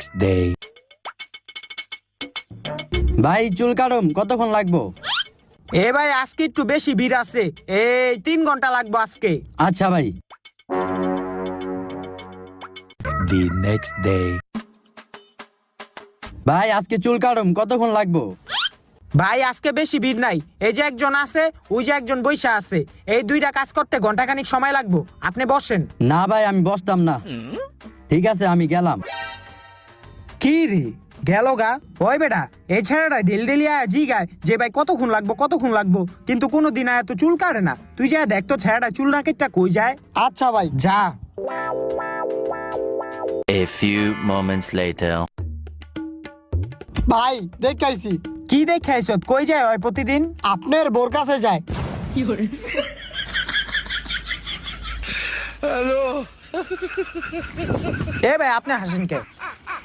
next day. ভাই চুল কাটুম কতক্ষণ লাগবো? এ ভাই আজকে একটু বেশি ভিড় আছে, এই 3 ঘন্টা লাগবে আজকে। আচ্ছা ভাই। The next day. ভাই আজকে চুল কাটুম কতক্ষণ লাগবো? ভাই আজকে বেশি ভিড় নাই, এই যে একজন আছে, ওই যে একজন বইসা আছে, এই দুইটা কাজ করতে ঘন্টাখানিক সময় লাগবে, আপনি বসেন। না ভাই আমি বসতাম না। ঠিক আছে আমি গেলাম। কি রে গেল গা? ওই বেটা এই ছেলেটা ডেলি আয়া জি গায় যে ভাই কতক্ষণ লাগবো, কিন্তু কোনোদিন আয়া তো চুল কাটে না। তুই যা দেখ তো ছেলেটা চুল না কেটটা কই যায়। আচ্ছা ভাই। যা। A few moments later. ভাই দেখাইছি। কি দেখে আইছত? কই যায় ওই প্রতিদিন? আপনার বোর কাছে যায়। এ ভাই আপনি হাসেন কে?